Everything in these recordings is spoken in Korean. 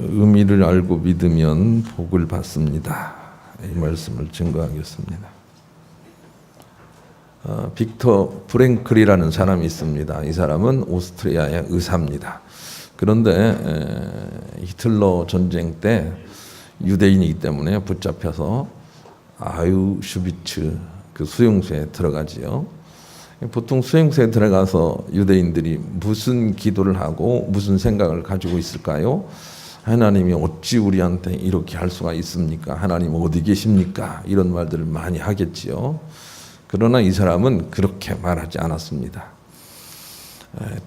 의미를 알고 믿으면 복을 받습니다. 이 말씀을 증거하겠습니다. 빅터 프랭클이라는 사람이 있습니다. 이 사람은 오스트리아의 의사입니다. 그런데 히틀러 전쟁 때 유대인이기 때문에 붙잡혀서 아우슈비츠 그 수용소에 들어가지요. 보통 수용소에 들어가서 유대인들이 무슨 기도를 하고 무슨 생각을 가지고 있을까요? 하나님이 어찌 우리한테 이렇게 할 수가 있습니까? 하나님 어디 계십니까? 이런 말들을 많이 하겠지요. 그러나 이 사람은 그렇게 말하지 않았습니다.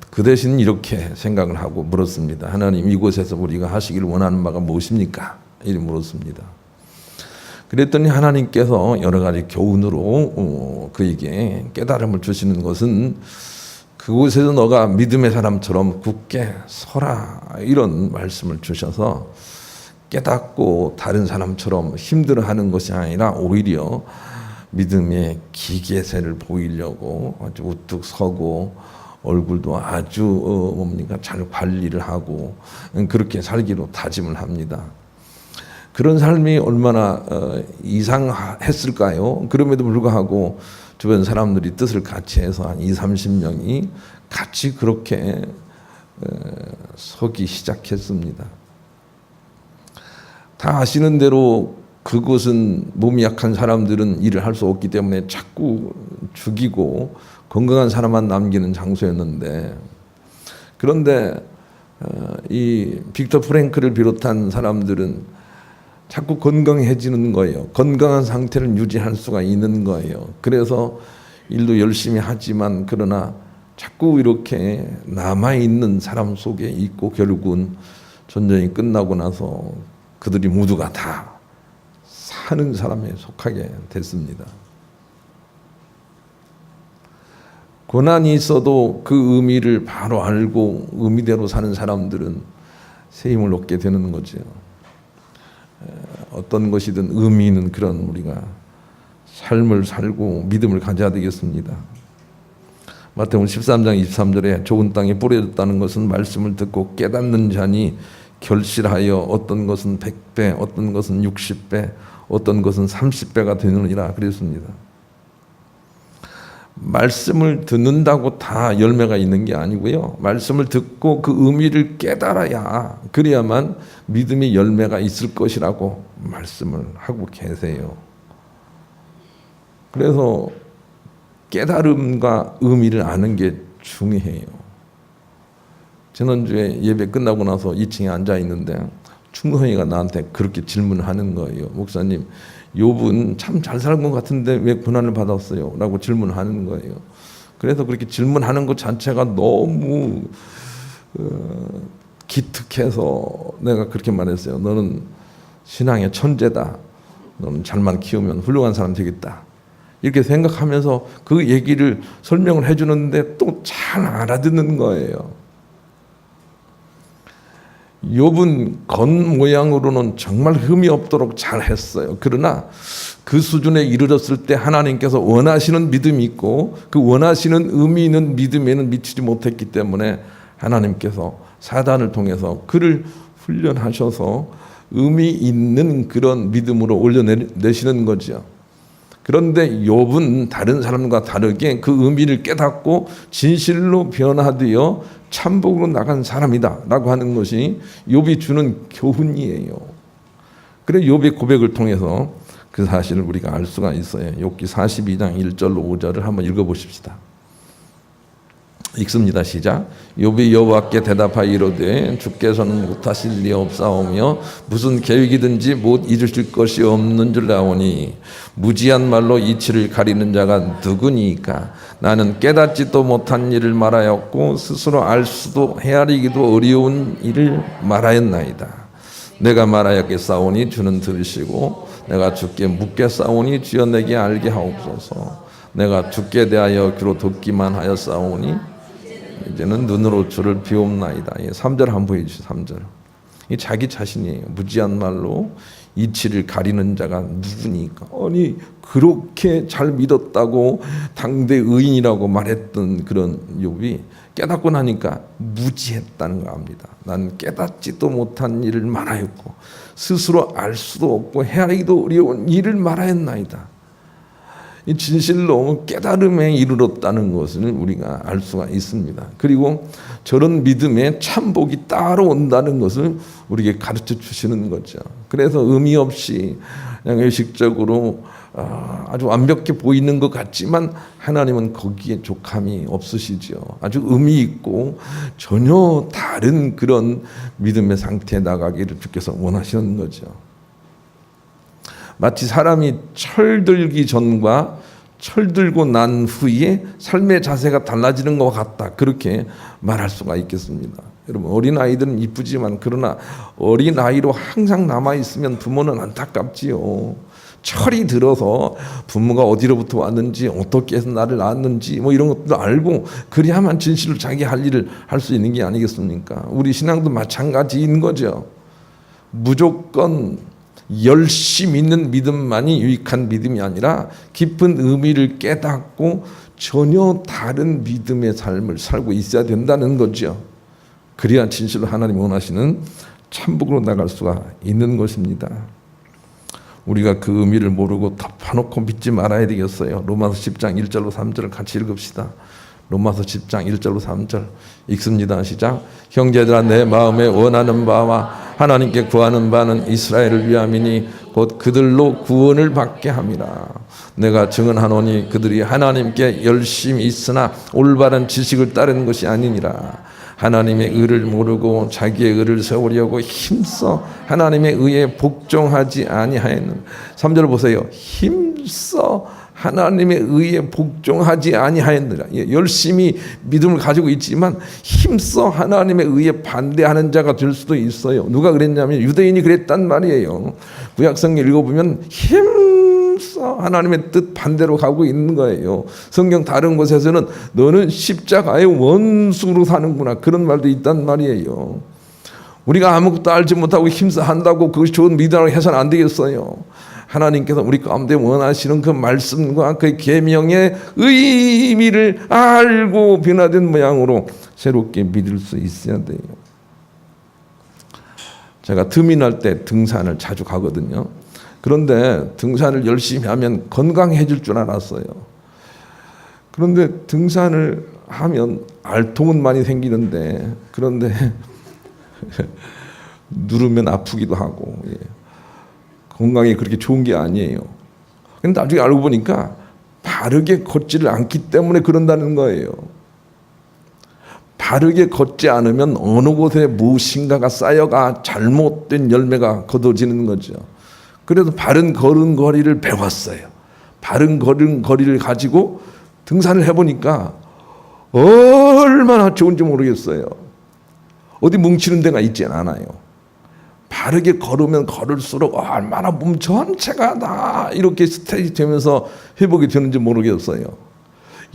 그 대신 이렇게 생각을 하고 물었습니다. 하나님, 이곳에서 우리가 하시기를 원하는 바가 무엇입니까? 이렇게 물었습니다. 그랬더니 하나님께서 여러 가지 교훈으로 그에게 깨달음을 주시는 것은 그곳에서 너가 믿음의 사람처럼 굳게 서라, 이런 말씀을 주셔서 깨닫고 다른 사람처럼 힘들어하는 것이 아니라 오히려 믿음의 기계세를 보이려고 아주 우뚝 서고 얼굴도 아주 잘 관리를 하고 그렇게 살기로 다짐을 합니다. 그런 삶이 얼마나 이상했을까요? 그럼에도 불구하고 주변 사람들이 뜻을 같이 해서 한 20-30명이 같이 그렇게 서기 시작했습니다. 다 아시는 대로 그곳은 몸이 약한 사람들은 일을 할 수 없기 때문에 자꾸 죽이고 건강한 사람만 남기는 장소였는데, 그런데 이 빅터 프랭클을 비롯한 사람들은 자꾸 건강해지는 거예요. 건강한 상태를 유지할 수가 있는 거예요. 그래서 일도 열심히 하지만 그러나 자꾸 이렇게 남아있는 사람 속에 있고 결국은 전쟁이 끝나고 나서 그들이 모두가 다 사는 사람에 속하게 됐습니다. 고난이 있어도 그 의미를 바로 알고 의미대로 사는 사람들은 새 힘을 얻게 되는 거죠. 어떤 것이든 의미 있는 그런 우리가 삶을 살고 믿음을 가져야 되겠습니다. 마태복음 13장 23절에 좋은 땅에 뿌려졌다는 것은 말씀을 듣고 깨닫는 자니 결실하여 어떤 것은 100배, 어떤 것은 60배, 어떤 것은 30배가 되느니라 그랬습니다. 말씀을 듣는다고 다 열매가 있는 게 아니고요. 말씀을 듣고 그 의미를 깨달아야, 그래야만 믿음의 열매가 있을 것이라고 말씀을 하고 계세요. 그래서 깨달음과 의미를 아는 게 중요해요. 지난주에 예배 끝나고 나서 2층에 앉아 있는데 충성이가 나한테 그렇게 질문을 하는 거예요. 목사님, 욥은 참 잘 산 것 같은데 왜 고난을 받았어요? 라고 질문을 하는 거예요. 그래서 그렇게 질문하는 것 자체가 너무 기특해서 내가 그렇게 말했어요. 너는 신앙의 천재다. 너는 잘만 키우면 훌륭한 사람 되겠다. 이렇게 생각하면서 그 얘기를 설명을 해주는데 또 잘 알아듣는 거예요. 욥은 겉모양으로는 정말 흠이 없도록 잘했어요. 그러나 그 수준에 이르렀을 때 하나님께서 원하시는 믿음이 있고 그 원하시는 의미 있는 믿음에는 미치지 못했기 때문에 하나님께서 사단을 통해서 그를 훈련하셔서 의미 있는 그런 믿음으로 올려내시는 거죠. 그런데 욥은 다른 사람과 다르게 그 의미를 깨닫고 진실로 변화되어 참복으로 나간 사람이다 라고 하는 것이 욥이 주는 교훈이에요. 그래 욥의 고백을 통해서 그 사실을 우리가 알 수가 있어요. 욥기 42장 1절로 5절을 한번 읽어보십시다. 읽습니다. 시작. 욥이 여호와께 대답하여 이르되 주께서는 못하실 리 없사오며 무슨 계획이든지 못 이루실 것이 없는 줄 아오니 무지한 말로 이치를 가리는 자가 누구니까? 나는 깨닫지도 못한 일을 말하였고 스스로 알 수도 헤아리기도 어려운 일을 말하였나이다. 내가 말하였겠사오니 주는 들으시고 내가 주께 묻겠사오니 주여 내게 알게 하옵소서. 내가 주께 대하여 귀로 듣기만 하였사오니 이제는 눈으로 주를 비옵나이다. 3절 한번 보여주시죠. 3절. 이 자기 자신이에요. 무지한 말로 이치를 가리는 자가 누구니까? 아니 그렇게 잘 믿었다고 당대 의인이라고 말했던 그런 욥이 깨닫고 나니까 무지했다는 거 압니다. 난 깨닫지도 못한 일을 말하였고 스스로 알 수도 없고 헤아리기도 어려운 일을 말하였나이다. 이 진실로 깨달음에 이르렀다는 것을 우리가 알 수가 있습니다. 그리고 저런 믿음에 참복이 따라온다는 것을 우리에게 가르쳐 주시는 거죠. 그래서 의미 없이 그냥 의식적으로 아주 완벽해 보이는 것 같지만 하나님은 거기에 족함이 없으시죠. 아주 의미 있고 전혀 다른 그런 믿음의 상태에 나가기를 주께서 원하시는 거죠. 마치 사람이 철들기 전과 철들고 난 후에 삶의 자세가 달라지는 것 같다. 그렇게 말할 수가 있겠습니다. 여러분 어린아이들은 이쁘지만 그러나 어린아이로 항상 남아있으면 부모는 안타깝지요. 철이 들어서 부모가 어디로부터 왔는지 어떻게 해서 나를 낳았는지 뭐 이런 것도 알고 그래야만 진실로 자기 할 일을 할 수 있는 게 아니겠습니까? 우리 신앙도 마찬가지인 거죠. 무조건 열심 있는 믿음만이 유익한 믿음이 아니라 깊은 의미를 깨닫고 전혀 다른 믿음의 삶을 살고 있어야 된다는 거죠. 그래야 진실로 하나님이 원하시는 참복으로 나갈 수가 있는 것입니다. 우리가 그 의미를 모르고 덮어놓고 믿지 말아야 되겠어요. 로마서 10장 1절로 3절을 같이 읽읍시다. 로마서 10장 1절로 3절 읽습니다. 시작. 형제들아 내 마음에 원하는 바와 하나님께 구하는 바는 이스라엘을 위함이니 곧 그들로 구원을 받게 함이라. 내가 증언하노니 그들이 하나님께 열심히 있으나 올바른 지식을 따르는 것이 아니니라. 하나님의 의를 모르고 자기의 의를 세우려고 힘써 하나님의 의에 복종하지 아니하였는. 3절 보세요. 힘써 하나님의 의에 복종하지 아니하였느라. 열심히 믿음을 가지고 있지만 힘써 하나님의 의에 반대하는 자가 될 수도 있어요. 누가 그랬냐면 유대인이 그랬단 말이에요. 구약성경 읽어보면 힘써 하나님의 뜻 반대로 가고 있는 거예요. 성경 다른 곳에서는 너는 십자가의 원수로 사는구나 그런 말도 있단 말이에요. 우리가 아무것도 알지 못하고 힘써 한다고 그것이 좋은 믿음이라고 해서는 안 되겠어요. 하나님께서 우리 가운데 원하시는 그 말씀과 그 계명의 의미를 알고 변화된 모양으로 새롭게 믿을 수 있어야 돼요. 제가 등산할 때 등산을 자주 가거든요. 그런데 등산을 열심히 하면 건강해질 줄 알았어요. 그런데 등산을 하면 알통은 많이 생기는데 그런데 누르면 아프기도 하고 건강에 그렇게 좋은 게 아니에요. 근데 나중에 알고 보니까 바르게 걷지를 않기 때문에 그런다는 거예요. 바르게 걷지 않으면 어느 곳에 무엇인가가 쌓여가 잘못된 열매가 거둬지는 거죠. 그래서 바른 걸음걸이를 배웠어요. 바른 걸음걸이를 가지고 등산을 해보니까 얼마나 좋은지 모르겠어요. 어디 뭉치는 데가 있지 않아요. 바르게 걸으면 걸을수록 얼마나 몸 전체가 다 이렇게 스트레치 되면서 회복이 되는지 모르겠어요.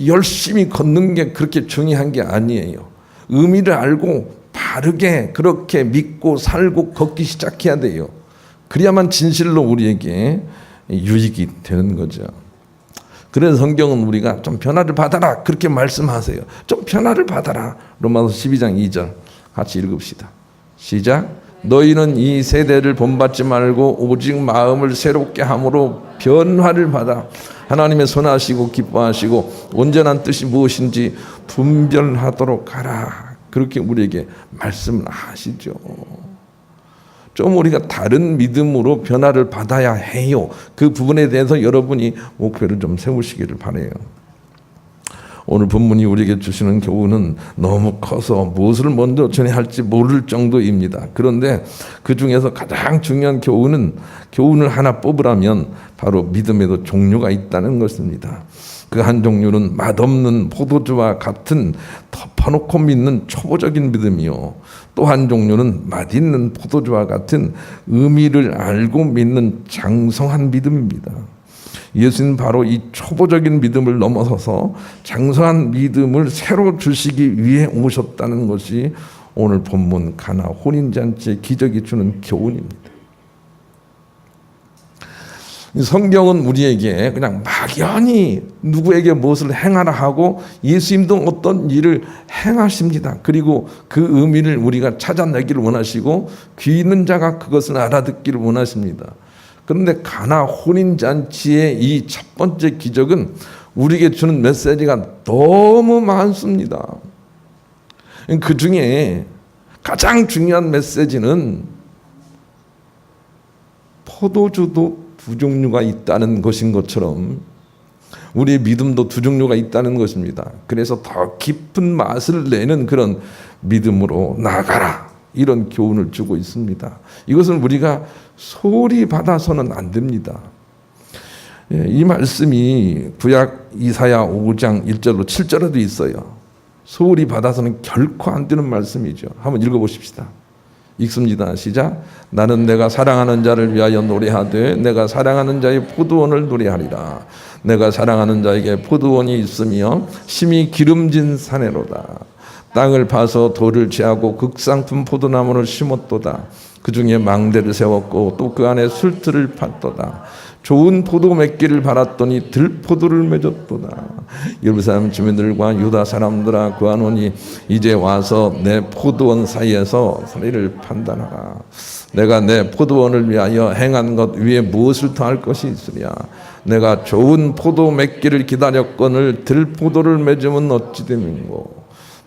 열심히 걷는 게 그렇게 중요한 게 아니에요. 의미를 알고 바르게 그렇게 믿고 살고 걷기 시작해야 돼요. 그래야만 진실로 우리에게 유익이 되는 거죠. 그래서 성경은 우리가 좀 변화를 받아라 그렇게 말씀하세요. 좀 변화를 받아라. 로마서 12장 2절 같이 읽읍시다. 시작. 너희는 이 세대를 본받지 말고 오직 마음을 새롭게 함으로 변화를 받아 하나님의 선하시고 기뻐하시고 온전한 뜻이 무엇인지 분별하도록 하라. 그렇게 우리에게 말씀을 하시죠. 좀 우리가 다른 믿음으로 변화를 받아야 해요. 그 부분에 대해서 여러분이 목표를 좀 세우시기를 바라요. 오늘 본문이 우리에게 주시는 교훈은 너무 커서 무엇을 먼저 전해야 할지 모를 정도입니다. 그런데 그 중에서 가장 중요한 교훈을 하나 뽑으라면 바로 믿음에도 종류가 있다는 것입니다. 그 한 종류는 맛없는 포도주와 같은 덮어놓고 믿는 초보적인 믿음이요. 또 한 종류는 맛있는 포도주와 같은 의미를 알고 믿는 장성한 믿음입니다. 예수는 바로 이 초보적인 믿음을 넘어서서 장성한 믿음을 새로 주시기 위해 오셨다는 것이 오늘 본문 가나 혼인잔치의 기적이 주는 교훈입니다. 성경은 우리에게 그냥 막연히 누구에게 무엇을 행하라 하고 예수님도 어떤 일을 행하십니다. 그리고 그 의미를 우리가 찾아내기를 원하시고 귀 있는 자가 그것을 알아듣기를 원하십니다. 그런데 가나 혼인잔치의 이 첫 번째 기적은 우리에게 주는 메시지가 너무 많습니다. 그 중에 가장 중요한 메시지는 포도주도 두 종류가 있다는 것인 것처럼 우리의 믿음도 두 종류가 있다는 것입니다. 그래서 더 깊은 맛을 내는 그런 믿음으로 나아가라, 이런 교훈을 주고 있습니다. 이것은 우리가 소홀히 받아서는 안 됩니다. 이 말씀이 구약 이사야 5장 1절로 7절에도 있어요. 소홀히 받아서는 결코 안 되는 말씀이죠. 한번 읽어보십시다. 읽습니다. 시작. 나는 내가 사랑하는 자를 위하여 노래하되 내가 사랑하는 자의 포도원을 노래하리라. 내가 사랑하는 자에게 포도원이 있으며 심히 기름진 사내로다. 땅을 파서 돌을 취하고 극상품 포도나무를 심었도다. 그 중에 망대를 세웠고 또 그 안에 술틀을 팠도다. 좋은 포도 맺기를 바랐더니 들포도를 맺었도다. 예루살렘 주민들과 유다 사람들아 구하노니 이제 와서 내 포도원 사이에서 소리를 판단하라. 내가 내 포도원을 위하여 행한 것 위에 무엇을 더할 것이 있으랴. 내가 좋은 포도 맺기를 기다렸거늘 들포도를 맺으면 어찌 됨인고.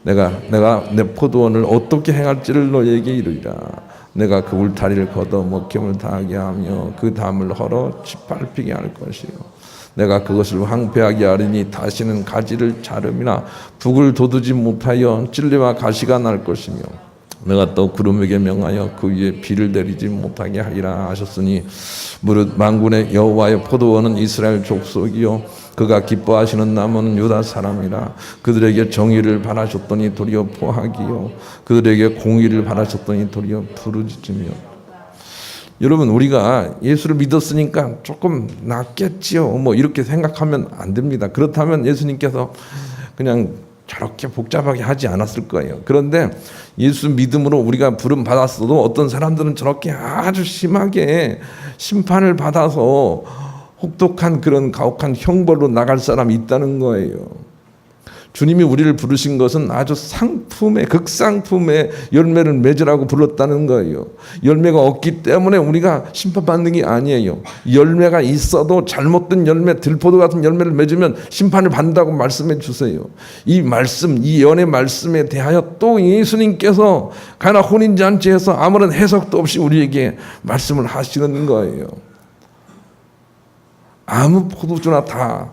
내가 내 포도원을 어떻게 행할지를 너에게 이르리라. 내가 그 울타리를 걷어 먹힘을 다하게 하며 그 담을 헐어 짓밟히게 할 것이요. 내가 그것을 황폐하게 하리니 다시는 가지를 자름이나 북을 돋우지 못하여 찔레와 가시가 날 것이며 내가 또 구름에게 명하여 그 위에 비를 내리지 못하게 하리라 하셨으니 무릇 만군의 여호와의 포도원은 이스라엘 족속이요 그가 기뻐하시는 나무는 유다 사람이라. 그들에게 정의를 바라셨더니 도리어 포악이요 그들에게 공의를 바라셨더니 도리어 부르짖으며. 여러분, 우리가 예수를 믿었으니까 조금 낫겠지요 뭐 이렇게 생각하면 안 됩니다. 그렇다면 예수님께서 그냥 저렇게 복잡하게 하지 않았을 거예요. 그런데 예수 믿음으로 우리가 부름 받았어도 어떤 사람들은 저렇게 아주 심하게 심판을 받아서 혹독한 그런 가혹한 형벌로 나갈 사람이 있다는 거예요. 주님이 우리를 부르신 것은 아주 상품의 극상품의 열매를 맺으라고 불렀다는 거예요. 열매가 없기 때문에 우리가 심판받는 게 아니에요. 열매가 있어도 잘못된 열매, 들포도 같은 열매를 맺으면 심판을 받는다고 말씀해 주세요. 이 말씀, 이 연의 말씀에 대하여 또 예수님께서 가나 혼인잔치에서 아무런 해석도 없이 우리에게 말씀을 하시는 거예요. 아무 포도주나 다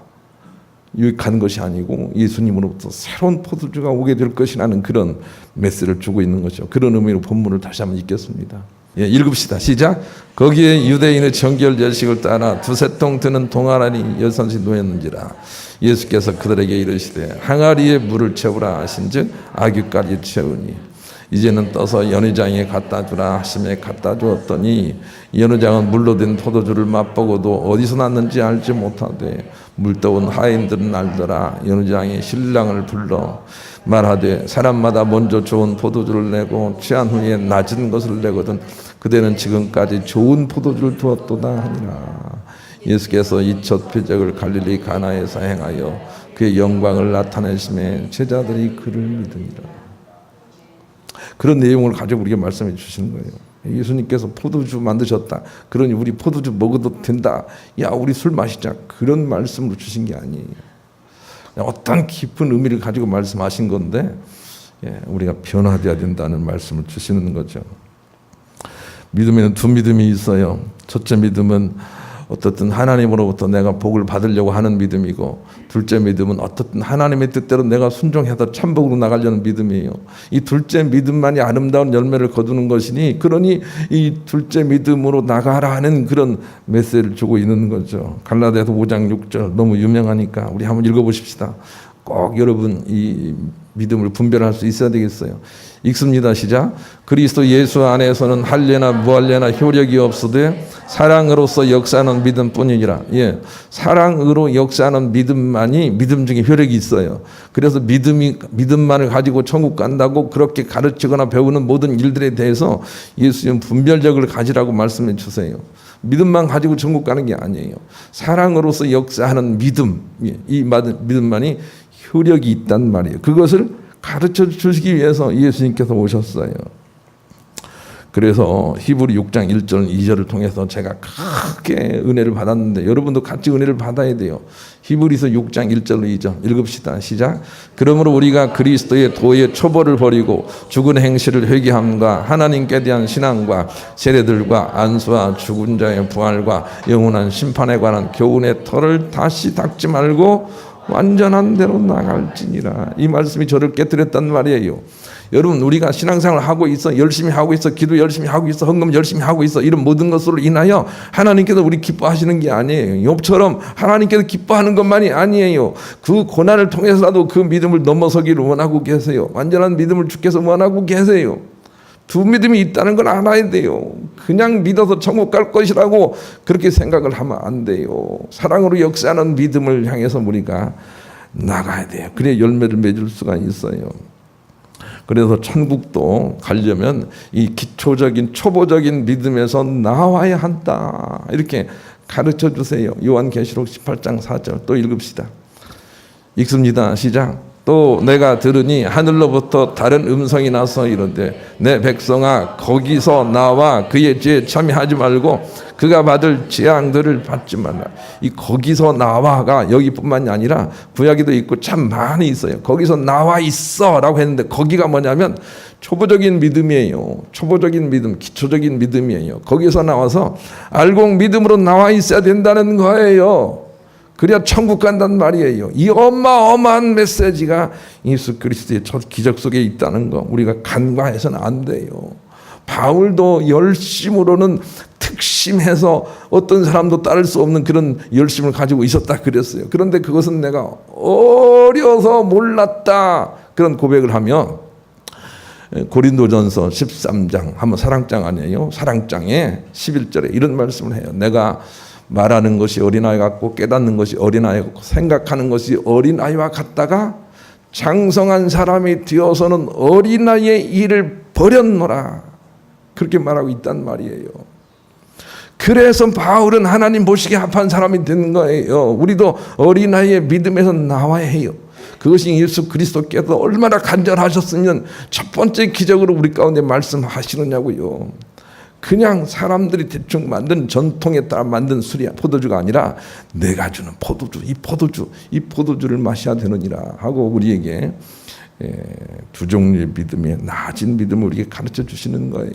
유익한 것이 아니고 예수님으로부터 새로운 포도주가 오게 될 것이라는 그런 메시지를 주고 있는 거죠. 그런 의미로 본문을 다시 한번 읽겠습니다. 읽읍시다. 시작. 거기에 유대인의 정결 예식을 따라 두세 통 드는 동아리 여섯이 놓였는지라. 예수께서 그들에게 이르시되 항아리에 물을 채우라 하신즉 아귀까지 채우니 이제는 떠서 연회장에 갖다 주라 하심에 갖다 주었더니 연회장은 물로 된 포도주를 맛보고도 어디서 났는지 알지 못하되 물떠온 하인들은 알더라. 연회장이 신랑을 불러 말하되 사람마다 먼저 좋은 포도주를 내고 취한 후에 낮은 것을 내거든 그대는 지금까지 좋은 포도주를 두었도다 하니라. 예수께서 이 첫 표적을 갈릴리 가나에서 행하여 그의 영광을 나타내심에 제자들이 그를 믿으니라. 그런 내용을 가지고 우리에게 말씀해 주시는 거예요. 예수님께서 포도주 만드셨다. 그러니 우리 포도주 먹어도 된다. 야, 우리 술 마시자. 그런 말씀으로 주신 게 아니에요. 어떤 깊은 의미를 가지고 말씀하신 건데 우리가 변화되어야 된다는 말씀을 주시는 거죠. 믿음에는 두 믿음이 있어요. 첫째 믿음은 어떻든 하나님으로부터 내가 복을 받으려고 하는 믿음이고, 둘째 믿음은 어떻든 하나님의 뜻대로 내가 순종해서 천복으로 나가려는 믿음이에요. 이 둘째 믿음만이 아름다운 열매를 거두는 것이니, 그러니 이 둘째 믿음으로 나가라 하는 그런 메시지를 주고 있는 거죠. 갈라디아서 5장 6절 너무 유명하니까 우리 한번 읽어보십시다. 꼭 여러분 이 믿음을 분별할 수 있어야 되겠어요. 읽습니다. 시작. 그리스도 예수 안에서는 할례나 무할례나 효력이 없으되 사랑으로서 역사하는 믿음뿐이니라. 사랑으로 역사하는 믿음만이 믿음 중에 효력이 있어요. 그래서 믿음만을 가지고 천국 간다고 그렇게 가르치거나 배우는 모든 일들에 대해서 예수님 분별력을 가지라고 말씀해 주세요. 믿음만 가지고 천국 가는 게 아니에요. 사랑으로서 역사하는 믿음, 이 믿음만이 효력이 있단 말이에요. 그것을 가르쳐 주시기 위해서 예수님께서 오셨어요. 그래서 히브리 6장 1절 2절을 통해서 제가 크게 은혜를 받았는데 여러분도 같이 은혜를 받아야 돼요. 히브리서 6장 1절 2절 읽읍시다. 시작. 그러므로 우리가 그리스도의 도의 초벌을 버리고 죽은 행실을 회개함과 하나님께 대한 신앙과 세례들과 안수와 죽은 자의 부활과 영원한 심판에 관한 교훈의 털을 다시 닦지 말고 완전한 대로 나갈지니라. 이 말씀이 저를 깨뜨렸단 말이에요. 여러분, 우리가 신앙생활을 하고 있어, 열심히 하고 있어, 기도 열심히 하고 있어, 헌금 열심히 하고 있어, 이런 모든 것으로 인하여 하나님께서 우리 기뻐하시는 게 아니에요. 욥처럼 하나님께서 기뻐하는 것만이 아니에요. 그 고난을 통해서라도 그 믿음을 넘어서기를 원하고 계세요. 완전한 믿음을 주께서 원하고 계세요. 두 믿음이 있다는 걸 알아야 돼요. 그냥 믿어서 천국 갈 것이라고 그렇게 생각을 하면 안 돼요. 사랑으로 역사하는 믿음을 향해서 우리가 나가야 돼요. 그래야 열매를 맺을 수가 있어요. 그래서 천국도 가려면 이 기초적인 초보적인 믿음에서 나와야 한다. 이렇게 가르쳐 주세요. 요한계시록 18장 4절 또 읽읍시다. 읽습니다. 시작. 또 내가 들으니 하늘로부터 다른 음성이 나서 이르되 내 백성아 거기서 나와 그의 죄에 참여하지 말고 그가 받을 재앙들을 받지 말라. 이 거기서 나와가 여기뿐만이 아니라 구약에도 있고 참 많이 있어요. 거기서 나와 있어라고 했는데 거기가 뭐냐면 초보적인 믿음이에요. 초보적인 믿음, 기초적인 믿음이에요. 거기서 나와서 알곡 믿음으로 나와 있어야 된다는 거예요. 그래야 천국 간단 말이에요. 이 어마어마한 메시지가 예수 그리스도의 첫 기적 속에 있다는 거 우리가 간과해서는 안 돼요. 바울도 열심으로는 특심해서 어떤 사람도 따를 수 없는 그런 열심을 가지고 있었다 그랬어요. 그런데 그것은 내가 어려서 몰랐다 그런 고백을 하며 고린도전서 13장 한번 사랑장 아니에요. 사랑장에 11절에 이런 말씀을 해요. 내가 말하는 것이 어린아이 같고 깨닫는 것이 어린아이 같고 생각하는 것이 어린아이와 같다가 장성한 사람이 되어서는 어린아이의 일을 버렸노라. 그렇게 말하고 있단 말이에요. 그래서 바울은 하나님 보시기에 합한 사람이 된 거예요. 우리도 어린아이의 믿음에서 나와야 해요. 그것이 예수 그리스도께서 얼마나 간절하셨으면 첫 번째 기적으로 우리 가운데 말씀하시느냐고요. 그냥 사람들이 대충 만든 전통에 따라 만든 술이야 포도주가 아니라 내가 주는 포도주, 이 포도주를 마셔야 되느니라 하고 우리에게 두 종류의 믿음의 낮은 믿음을 우리에게 가르쳐 주시는 거예요.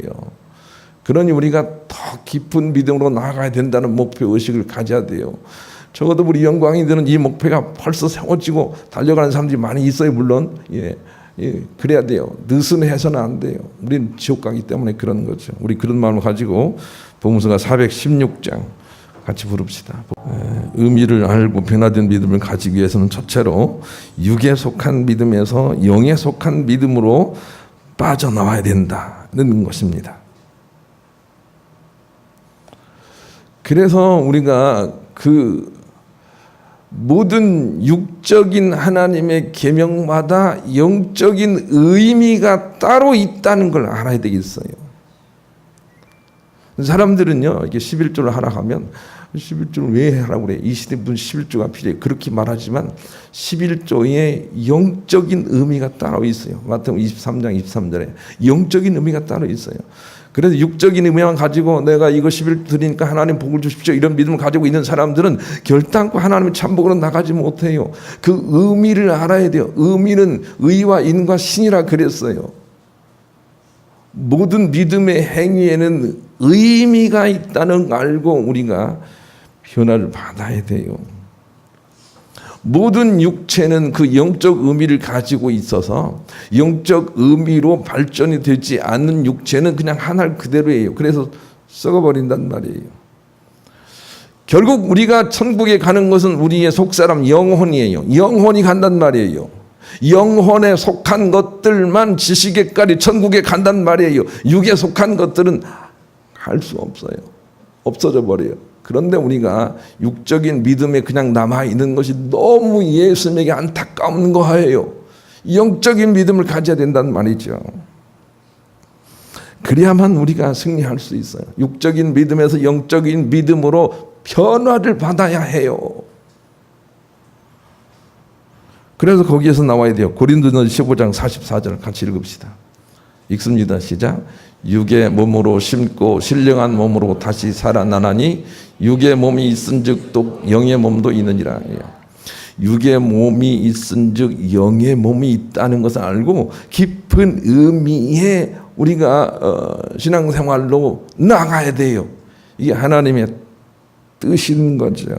그러니 우리가 더 깊은 믿음으로 나아가야 된다는 목표 의식을 가져야 돼요. 적어도 우리 영광이들은 이 목표가 벌써 세워지고 달려가는 사람들이 많이 있어요. 물론 그래야 돼요. 느슨해서는 안 돼요. 우리는 지옥 가기 때문에 그런 거죠. 우리 그런 마음을 가지고 복음서가 416장 같이 부릅시다. 의미를 알고 변화된 믿음을 가지기 위해서는 첫째로 육에 속한 믿음에서 영에 속한 믿음으로 빠져나와야 된다는 것입니다. 그래서 우리가 그 모든 육적인 하나님의 계명마다 영적인 의미가 따로 있다는 걸 알아야 되겠어요. 사람들은요, 이게 11조를 하라 하면 11조를 왜 하라고 그래? 이 시대 무슨 11조가 필요해? 그렇게 말하지만 11조에 영적인 의미가 따로 있어요. 마태복음 23장 23절에 영적인 의미가 따로 있어요. 그래서 육적인 의미만 가지고 내가 이거 11조 드리니까 하나님 복을 주십시오 이런 믿음을 가지고 있는 사람들은 결단코 하나님의 참복으로 나가지 못해요. 그 의미를 알아야 돼요. 의미는 의와 인과 신이라 그랬어요. 모든 믿음의 행위에는 의미가 있다는 걸 알고 우리가 변화를 받아야 돼요. 모든 육체는 그 영적 의미를 가지고 있어서 영적 의미로 발전이 되지 않는 육체는 그냥 하늘 그대로예요. 그래서 썩어버린단 말이에요. 결국 우리가 천국에 가는 것은 우리의 속사람 영혼이에요. 영혼이 간단 말이에요. 영혼에 속한 것들만 지식의깔이 천국에 간단 말이에요. 육에 속한 것들은 갈 수 없어요. 없어져 버려요. 그런데 우리가 육적인 믿음에 그냥 남아있는 것이 너무 예수님에게 안타까운 거예요. 영적인 믿음을 가져야 된다는 말이죠. 그래야만 우리가 승리할 수 있어요. 육적인 믿음에서 영적인 믿음으로 변화를 받아야 해요. 그래서 거기에서 나와야 돼요. 고린도전서 15장 44절 같이 읽읍시다. 읽습니다. 시작. 육의 몸으로 심고 신령한 몸으로 다시 살아나나니 육의 몸이 있은즉 또 영의 몸도 있느니라. 육의 몸이 있은즉 영의 몸이 있다는 것을 알고 깊은 의미의 우리가 신앙생활로 나가야 돼요. 이게 하나님의 뜻인 거죠.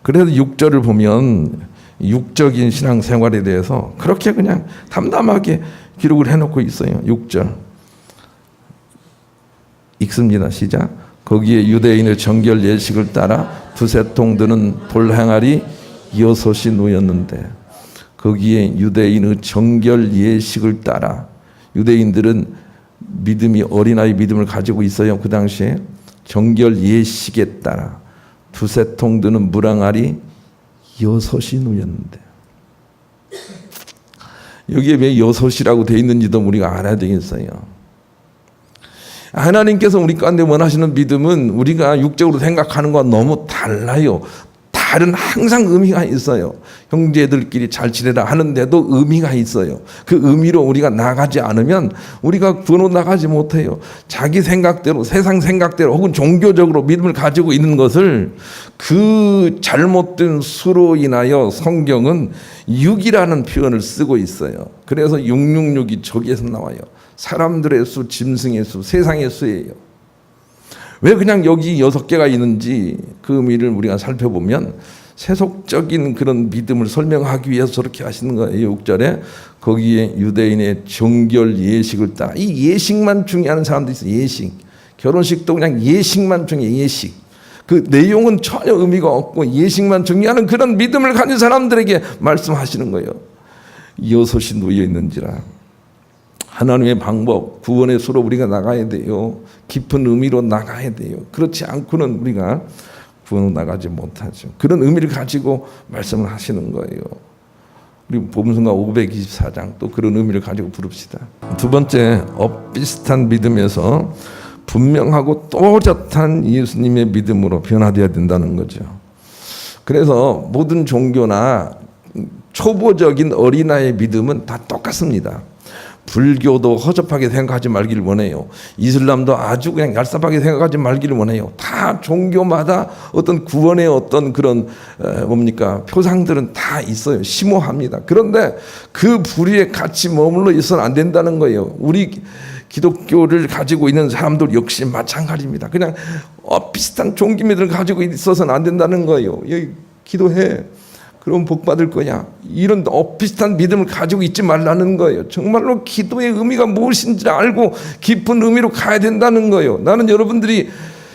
그래서 6절을 보면 육적인 신앙생활에 대해서 그렇게 그냥 담담하게 기록을 해놓고 있어요. 6절 읽습니다. 시작. 거기에 유대인의 정결 예식을 따라 두세 통 드는 돌항아리 6이 놓였는데, 거기에 유대인의 정결 예식을 따라, 유대인들은 믿음이 어린아이 믿음을 가지고 있어요. 그 당시에 정결 예식에 따라 두세 통 드는 물항아리 6이 놓였는데, 여기에 왜 6이라고 되어 있는지도 우리가 알아야 되겠어요. 하나님께서 우리 가운데 원하시는 믿음은 우리가 육적으로 생각하는 것과 너무 달라요. 다른 항상 의미가 있어요. 형제들끼리 잘 지내라 하는데도 의미가 있어요. 그 의미로 우리가 나가지 않으면 우리가 구원으로 나가지 못해요. 자기 생각대로, 세상 생각대로 혹은 종교적으로 믿음을 가지고 있는 것을, 그 잘못된 수로 인하여 성경은 육이라는 표현을 쓰고 있어요. 그래서 666이 저기에서 나와요. 사람들의 수, 짐승의 수, 세상의 수예요. 왜 그냥 여기 6개가 있는지 그 의미를 우리가 살펴보면 세속적인 그런 믿음을 설명하기 위해서 저렇게 하시는 거예요. 6절에 거기에 유대인의 정결 예식을 따라, 이 예식만 중요한 사람도 있어요. 예식. 결혼식도 그냥 예식만 중요해. 예식. 그 내용은 전혀 의미가 없고 예식만 중요한 그런 믿음을 가진 사람들에게 말씀하시는 거예요. 6이 놓여 있는지라. 하나님의 방법, 구원의 수로 우리가 나가야 돼요. 깊은 의미로 나가야 돼요. 그렇지 않고는 우리가 구원으로 나가지 못하죠. 그런 의미를 가지고 말씀을 하시는 거예요. 우리 복음성가 524장 또 그런 의미를 가지고 부릅시다. 두 번째, 엇비슷한 믿음에서 분명하고 또렷한 예수님의 믿음으로 변화되어야 된다는 거죠. 그래서 모든 종교나 초보적인 어린아이의 믿음은 다 똑같습니다. 불교도 허접하게 생각하지 말기를 원해요. 이슬람도 아주 그냥 얄쌍하게 생각하지 말기를 원해요. 다 종교마다 어떤 구원의 어떤 그런 표상들은 다 있어요. 심오합니다. 그런데 그 부류에 같이 머물러 있어서는 안 된다는 거예요. 우리 기독교를 가지고 있는 사람들 역시 마찬가지입니다. 그냥 비슷한 종교 믿음을 가지고 있어서는 안 된다는 거예요. 여기 기도해. 그럼 복 받을 거야. 이런 비슷한 믿음을 가지고 있지 말라는 거예요. 정말로 기도의 의미가 무엇인지 알고 깊은 의미로 가야 된다는 거예요. 나는 여러분들이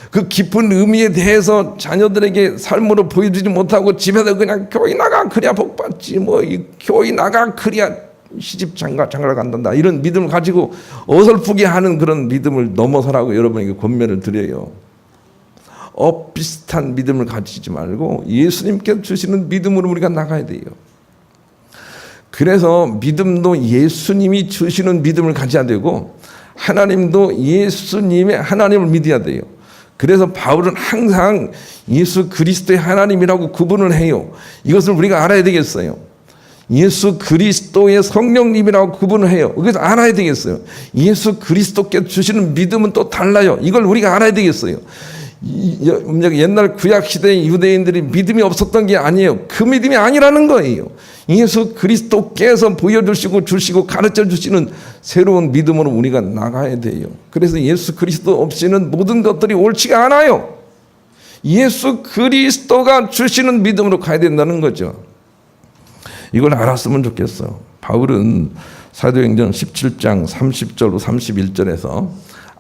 그 깊은 의미에 대해서 자녀들에게 삶으로 보여주지 못하고 집에서 그냥 교회 나가 그래야 복 받지, 교회 나가 그래야 시집 장가를 간단다, 이런 믿음을 가지고 어설프게 하는 그런 믿음을 넘어서라고 여러분에게 권면을 드려요. 비슷한 믿음을 가지지 말고 예수님께서 주시는 믿음으로 우리가 나가야 돼요. 그래서 믿음도 예수님이 주시는 믿음을 가져야 되고, 하나님도 예수님의 하나님을 믿어야 돼요. 그래서 바울은 항상 예수 그리스도의 하나님이라고 구분을 해요. 이것을 우리가 알아야 되겠어요. 예수 그리스도의 성령님이라고 구분을 해요. 그래서 알아야 되겠어요. 예수 그리스도께 주시는 믿음은 또 달라요. 이걸 우리가 알아야 되겠어요. 옛날 구약 시대의 유대인들이 믿음이 없었던 게 아니에요. 그 믿음이 아니라는 거예요. 예수 그리스도께서 보여주시고 가르쳐 주시는 새로운 믿음으로 우리가 나가야 돼요. 그래서 예수 그리스도 없이는 모든 것들이 옳지가 않아요. 예수 그리스도가 주시는 믿음으로 가야 된다는 거죠. 이걸 알았으면 좋겠어. 바울은 사도행전 17장 30절로 31절에서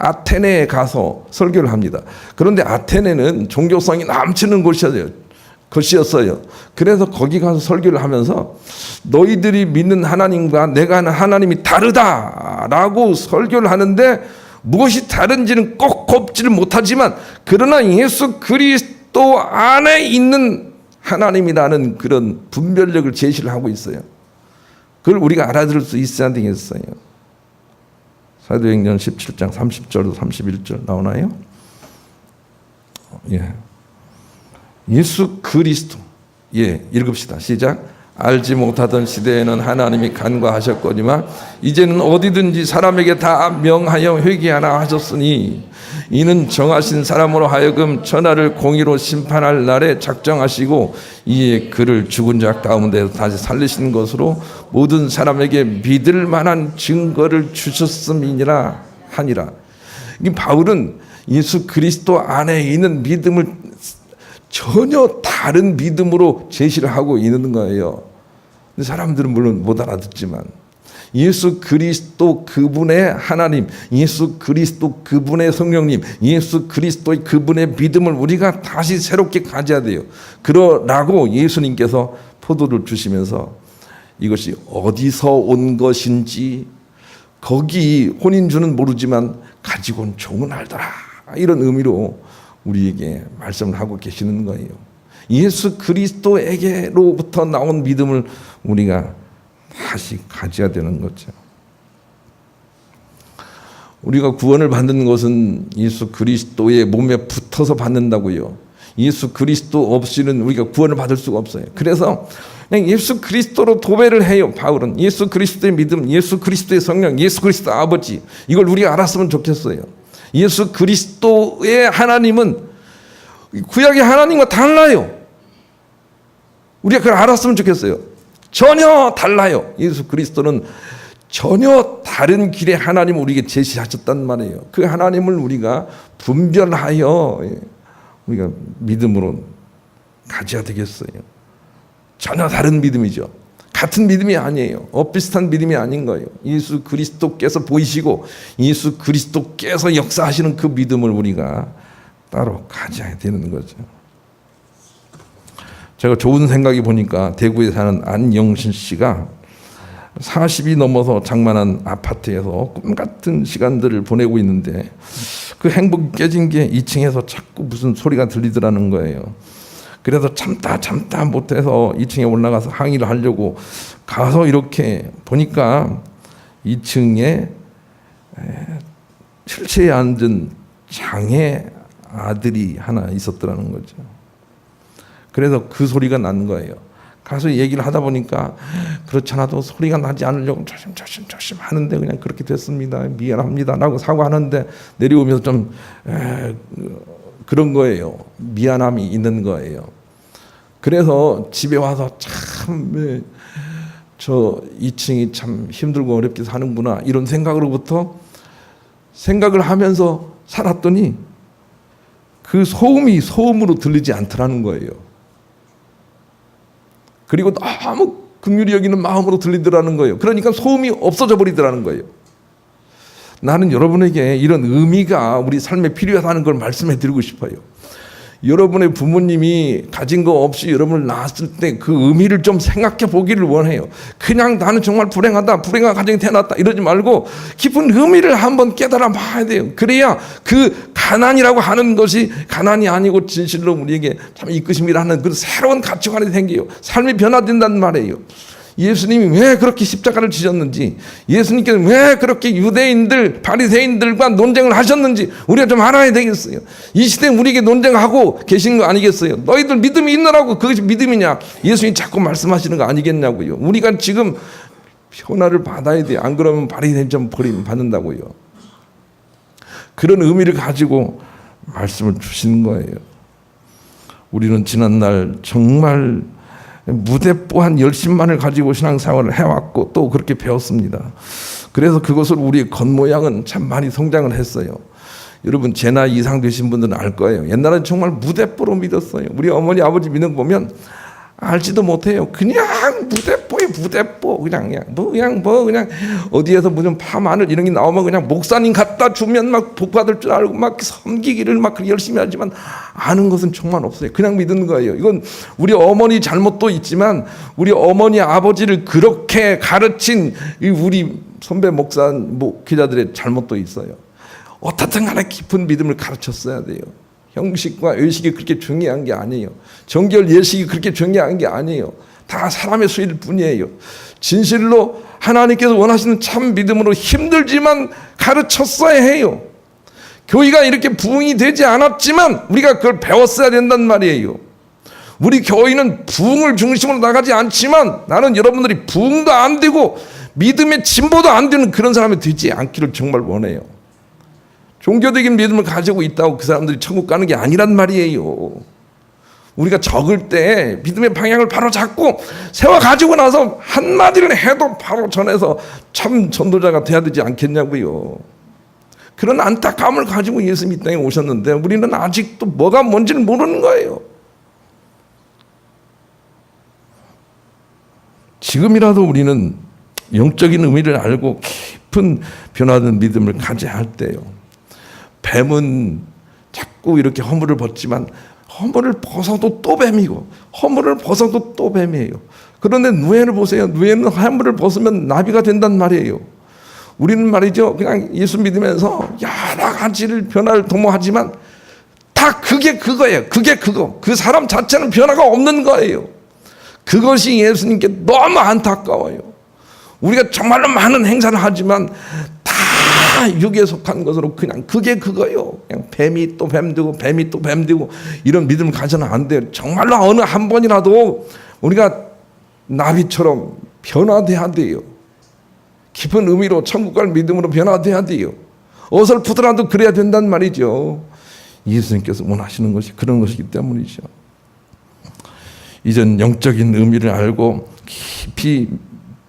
아테네에 가서 설교를 합니다. 그런데 아테네는 종교성이 넘치는 곳이었어요. 그래서 거기 가서 설교를 하면서 너희들이 믿는 하나님과 내가 하는 하나님이 다르다라고 설교를 하는데, 무엇이 다른지는 꼭 곱지를 못하지만 그러나 예수 그리스도 안에 있는 하나님이라는 그런 분별력을 제시를 하고 있어요. 그걸 우리가 알아들을 수 있어야 되겠어요. 사도행전 17장 30절로 31절 나오나요? 예. 예수 그리스도. 예, 읽읍시다. 시작. 알지 못하던 시대에는 하나님이 간과하셨거니와 이제는 어디든지 사람에게 다 명하여 회개하라 하셨으니 이는 정하신 사람으로 하여금 천하를 공의로 심판할 날에 작정하시고 이에 그를 죽은 자 가운데서 다시 살리신 것으로 모든 사람에게 믿을 만한 증거를 주셨음이니라 하니라. 이 바울은 예수 그리스도 안에 있는 믿음을 전혀 다른 믿음으로 제시를 하고 있는 거예요. 사람들은 물론 못 알아듣지만 예수 그리스도 그분의 하나님, 예수 그리스도 그분의 성령님, 예수 그리스도의 그분의 믿음을 우리가 다시 새롭게 가져야 돼요. 그러라고 예수님께서 포도를 주시면서 이것이 어디서 온 것인지 거기 혼인주는 모르지만 가지고 온 종은 알더라, 이런 의미로 우리에게 말씀을 하고 계시는 거예요. 예수 그리스도에게로부터 나온 믿음을 우리가 다시 가져야 되는 거죠. 우리가 구원을 받는 것은 예수 그리스도의 몸에 붙어서 받는다고요. 예수 그리스도 없이는 우리가 구원을 받을 수가 없어요. 그래서 그냥 예수 그리스도로 도배를 해요. 바울은 예수 그리스도의 믿음, 예수 그리스도의 성령, 예수 그리스도 아버지, 이걸 우리가 알았으면 좋겠어요. 예수 그리스도의 하나님은 구약의 하나님과 달라요. 우리가 그걸 알았으면 좋겠어요. 전혀 달라요. 예수 그리스도는 전혀 다른 길의 하나님을 우리에게 제시하셨단 말이에요. 그 하나님을 우리가 분별하여 우리가 믿음으로 가져야 되겠어요. 전혀 다른 믿음이죠. 같은 믿음이 아니에요. 엇비슷한 믿음이 아닌 거예요. 예수 그리스도께서 보이시고 예수 그리스도께서 역사하시는 그 믿음을 우리가 따로 가져야 되는 거죠. 제가 좋은 생각이 보니까 대구에 사는 안영신 씨가 40이 넘어서 장만한 아파트에서 꿈같은 시간들을 보내고 있는데 그 행복이 깨진 게 2층에서 자꾸 무슨 소리가 들리더라는 거예요. 그래서 참다 못해서 2층에 올라가서 항의를 하려고 가서 이렇게 보니까 2층에 휠체어에 앉은 장애 아들이 하나 있었더라는 거죠. 그래서 그 소리가 난 거예요. 가서 얘기를 하다 보니까 그렇잖아도 소리가 나지 않으려고 조심 하는데 그냥 그렇게 됐습니다. 미안합니다 라고 사과하는데 내려오면서 좀 그런 거예요. 미안함이 있는 거예요. 그래서 집에 와서 참 저 2층이 참 힘들고 어렵게 사는구나 이런 생각으로부터 생각을 하면서 살았더니 그 소음이 소음으로 들리지 않더라는 거예요. 그리고 너무 긍휼히 여기는 마음으로 들리더라는 거예요. 그러니까 소음이 없어져 버리더라는 거예요. 나는 여러분에게 이런 의미가 우리 삶에 필요하다는 걸 말씀해 드리고 싶어요. 여러분의 부모님이 가진 거 없이 여러분을 낳았을 때 그 의미를 좀 생각해 보기를 원해요. 그냥 나는 정말 불행하다, 불행한 가정이 태어났다 이러지 말고 깊은 의미를 한번 깨달아 봐야 돼요. 그래야 그 가난이라고 하는 것이 가난이 아니고 진실로 우리에게 참 이끄심이라는 그 새로운 가치관이 생겨요. 삶이 변화된다는 말이에요. 예수님이 왜 그렇게 십자가를 지셨는지, 예수님께서 왜 그렇게 유대인들, 바리새인들과 논쟁을 하셨는지 우리가 좀 알아야 되겠어요. 이 시대에 우리에게 논쟁하고 계신 거 아니겠어요? 너희들 믿음이 있느라고 그것이 믿음이냐? 예수님이 자꾸 말씀하시는 거 아니겠냐고요. 우리가 지금 변화를 받아야 돼요. 안 그러면 바리새인처럼 버림 받는다고요. 그런 의미를 가지고 말씀을 주시는 거예요. 우리는 지난날 정말 무대뽀한 열심만을 가지고 신앙생활을 해왔고 또 그렇게 배웠습니다. 그래서 그것을 우리의 겉모양은 참 많이 성장을 했어요. 여러분 제 나이 이상 되신 분들은 알 거예요. 옛날엔 정말 무대뽀로 믿었어요. 우리 어머니 아버지 믿는 거 보면 알지도 못해요. 그냥 무대뽀에 무대뽀 그냥 어디에서 무슨 파 마늘 이런 게 나오면 그냥 목사님 갖다 주면 막 복 받을 줄 알고 막 섬기기를 막 열심히 하지만 아는 것은 정말 없어요. 그냥 믿는 거예요. 이건 우리 어머니 잘못도 있지만 우리 어머니 아버지를 그렇게 가르친 우리 선배 목사 목회자들의 잘못도 있어요. 어떻든 간에 깊은 믿음을 가르쳤어야 돼요. 형식과 의식이 그렇게 중요한 게 아니에요. 정결 예식이 그렇게 중요한 게 아니에요. 다 사람의 수일 뿐이에요. 진실로 하나님께서 원하시는 참 믿음으로 힘들지만 가르쳤어야 해요. 교회가 이렇게 부흥이 되지 않았지만 우리가 그걸 배웠어야 된단 말이에요. 우리 교회는 부흥을 중심으로 나가지 않지만 나는 여러분들이 부흥도 안 되고 믿음의 진보도 안 되는 그런 사람이 되지 않기를 정말 원해요. 종교적인 믿음을 가지고 있다고 그 사람들이 천국 가는 게 아니란 말이에요. 우리가 적을 때 믿음의 방향을 바로 잡고 세워 가지고 나서 한마디를 해도 바로 전해서 참 전도자가 돼야 되지 않겠냐고요. 그런 안타까움을 가지고 예수님이 이 땅에 오셨는데 우리는 아직도 뭐가 뭔지를 모르는 거예요. 지금이라도 우리는 영적인 의미를 알고 깊은 변화된 믿음을 가져야 할 때요. 뱀은 자꾸 이렇게 허물을 벗지만 허물을 벗어도 또 뱀이고 허물을 벗어도 또 뱀이에요. 그런데 누에를 보세요. 누에는 허물을 벗으면 나비가 된단 말이에요. 우리는 말이죠. 그냥 예수 믿으면서 여러 가지를 변화를 도모하지만 다 그게 그거예요. 그게 그거. 그 사람 자체는 변화가 없는 거예요. 그것이 예수님께 너무 안타까워요. 우리가 정말로 많은 행사를 하지만 다 육에 속한 것으로 그냥 그게 그거요. 그냥 뱀이 또 뱀되고 뱀이 또 뱀되고 이런 믿음을 가져는 안 돼요. 정말로 어느 한 번이라도 우리가 나비처럼 변화돼야 돼요. 깊은 의미로 천국 갈 믿음으로 변화돼야 돼요. 어설프더라도 그래야 된단 말이죠. 예수님께서 원하시는 것이 그런 것이기 때문이죠. 이전 영적인 의미를 알고 깊이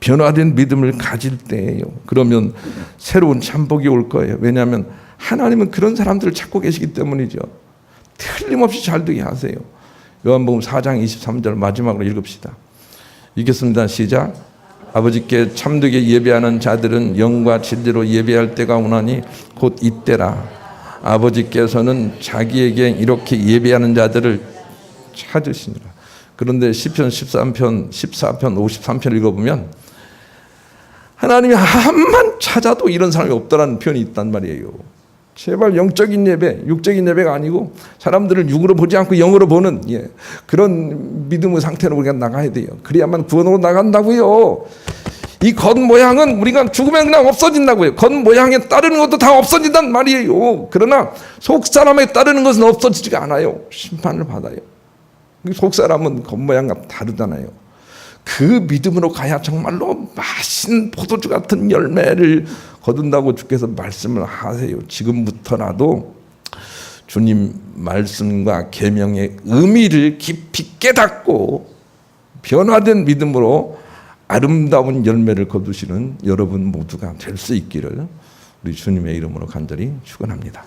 변화된 믿음을 가질 때예요. 그러면 새로운 참복이 올 거예요. 왜냐하면 하나님은 그런 사람들을 찾고 계시기 때문이죠. 틀림없이 잘 되게 하세요. 요한복음 4장 23절 마지막으로 읽읍시다. 읽겠습니다. 시작. 아버지께 참되게 예배하는 자들은 영과 진리로 예배할 때가 오나니 곧 이때라. 아버지께서는 자기에게 이렇게 예배하는 자들을 찾으시니라. 그런데 시편 13편, 14편, 53편 읽어보면 하나님이 한만 찾아도 이런 사람이 없다라는 표현이 있단 말이에요. 제발 영적인 예배, 육적인 예배가 아니고 사람들을 육으로 보지 않고 영으로 보는 그런 믿음의 상태로 우리가 나가야 돼요. 그래야만 구원으로 나간다고요. 이 겉모양은 우리가 죽으면 그냥 없어진다고요. 겉모양에 따르는 것도 다 없어진단 말이에요. 그러나 속사람에 따르는 것은 없어지지가 않아요. 심판을 받아요. 속사람은 겉모양과 다르잖아요. 그 믿음으로 가야 정말로 맛있는 포도주 같은 열매를 거둔다고 주께서 말씀을 하세요. 지금부터라도 주님 말씀과 계명의 의미를 깊이 깨닫고 변화된 믿음으로 아름다운 열매를 거두시는 여러분 모두가 될 수 있기를 우리 주님의 이름으로 간절히 축원합니다.